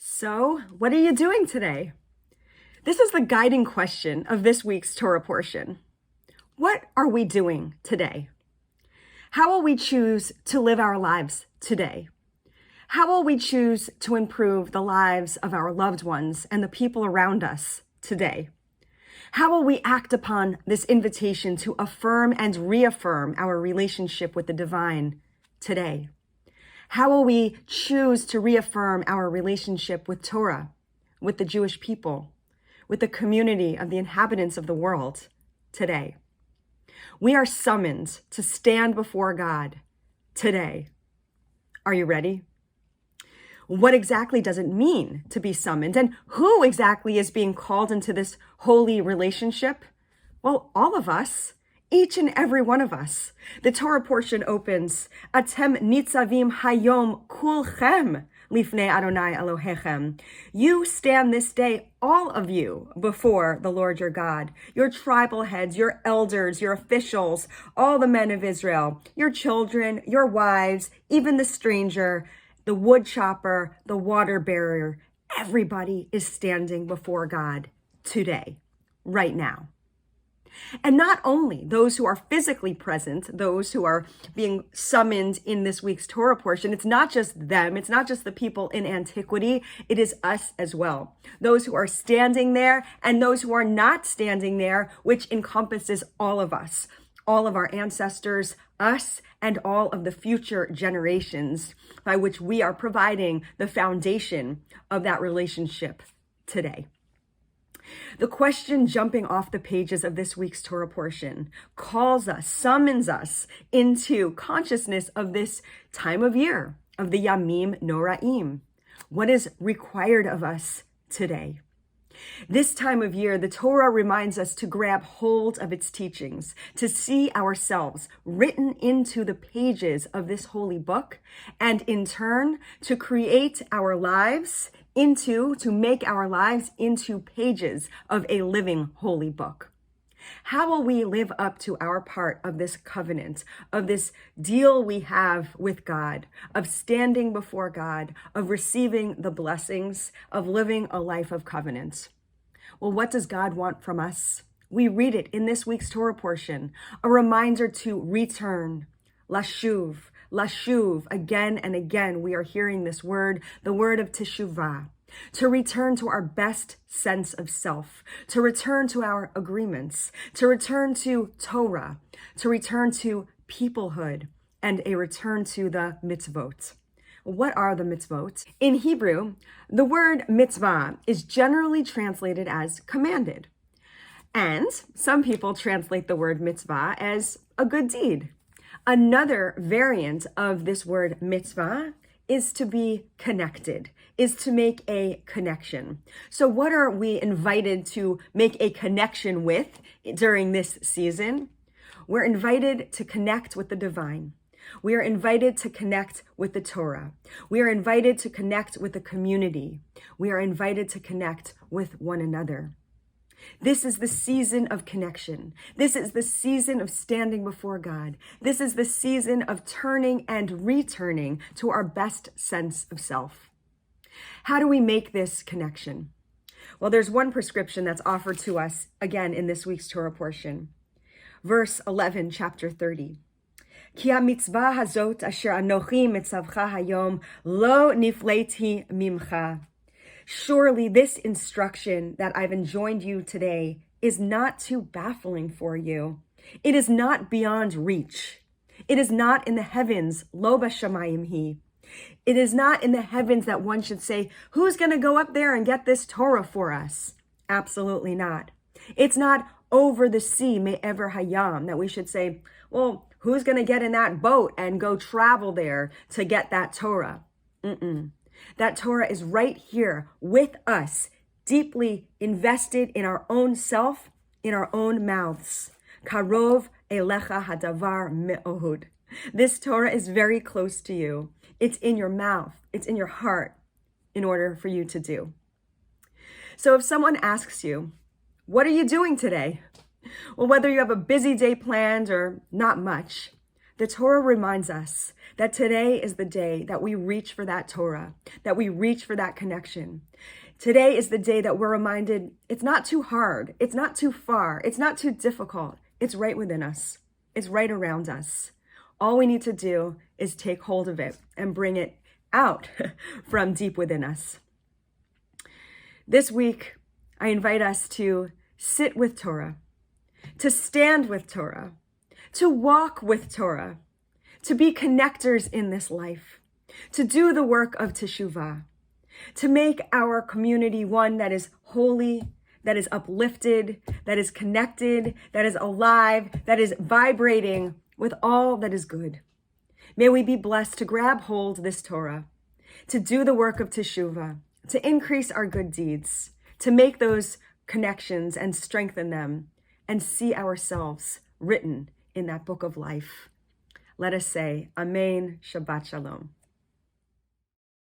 So, what are you doing today? This is the guiding question of this week's Torah portion. What are we doing today? How will we choose to live our lives today? How will we choose to improve the lives of our loved ones and the people around us today? How will we act upon this invitation to affirm and reaffirm our relationship with the divine today? How will we choose to reaffirm our relationship with Torah, with the Jewish people, with the community of the inhabitants of the world today? We are summoned to stand before God today. Are you ready? What exactly does it mean to be summoned? And who exactly is being called into this holy relationship? Well, all of us. Each and every one of us. The Torah portion opens, Atem Nitzavim Hayom Kulchem Lifnei Adonai Elohechem. You stand this day, all of you, before the Lord your God, your tribal heads, your elders, your officials, all the men of Israel, your children, your wives, even the stranger, the wood chopper, the water bearer. Everybody is standing before God today, right now. And not only those who are physically present, those who are being summoned in this week's Torah portion, it's not just them, it's not just the people in antiquity, it is us as well. Those who are standing there and those who are not standing there, which encompasses all of us, all of our ancestors, us, and all of the future generations by which we are providing the foundation of that relationship today. The question jumping off the pages of this week's Torah portion calls us, summons us into consciousness of this time of year, of the Yamim Noraim. What is required of us today? This time of year, the Torah reminds us to grab hold of its teachings, to see ourselves written into the pages of this holy book, and in turn, to create our lives to make our lives into pages of a living holy book. How will we live up to our part of this covenant, of this deal we have with God, of standing before God, of receiving the blessings, of living a life of covenant? Well, what does God want from us? We read it in this week's Torah portion, a reminder to return, lashuv, again and again, we are hearing this word, the word of teshuvah, to return to our best sense of self, to return to our agreements, to return to Torah, to return to peoplehood, and a return to the mitzvot. What are the mitzvot? In Hebrew, the word mitzvah is generally translated as commanded. And some people translate the word mitzvah as a good deed. Another variant of this word mitzvah is to be connected, is to make a connection. So what are we invited to make a connection with during this season? We're invited to connect with the divine. We are invited to connect with the Torah. We are invited to connect with the community. We are invited to connect with one another. This is the season of connection. This is the season of standing before God. This is the season of turning and returning to our best sense of self. How do we make this connection? Well, there's one prescription that's offered to us again in this week's Torah portion. Verse 11, chapter 30. Ki ha-mitzvah hazot asher anochi mitzavcha hayom lo nifleiti mimcha. Surely this instruction that I've enjoined you today is not too baffling for you. It is not beyond reach. It is not in the heavens, lo b'shamayim hi. It is not in the heavens that one should say, who's going to go up there and get this Torah for us? Absolutely not. It's not over the sea, me'ever hayam, that we should say, well, who's going to get in that boat and go travel there to get that Torah? That Torah is right here with us, deeply invested in our own self, in our own mouths. Karov elecha hadavar me'ohud. This Torah is very close to you. It's in your mouth. It's in your heart in order for you to do. So if someone asks you, what are you doing today? Well, whether you have a busy day planned or not much, The Torah reminds us that today is the day that we reach for that Torah, that we reach for that connection. Today is the day that we're reminded it's not too hard, it's not too far, it's not too difficult. It's right within us. It's right around us. All we need to do is take hold of it and bring it out from deep within us. This week, I invite us to sit with Torah, to stand with Torah, to walk with Torah, to be connectors in this life, to do the work of teshuvah, to make our community one that is holy, that is uplifted, that is connected, that is alive, that is vibrating with all that is good. May we be blessed to grab hold of this Torah, to do the work of teshuvah, to increase our good deeds, to make those connections and strengthen them, and see ourselves written in that book of life. Let us say, Amen, Shabbat Shalom.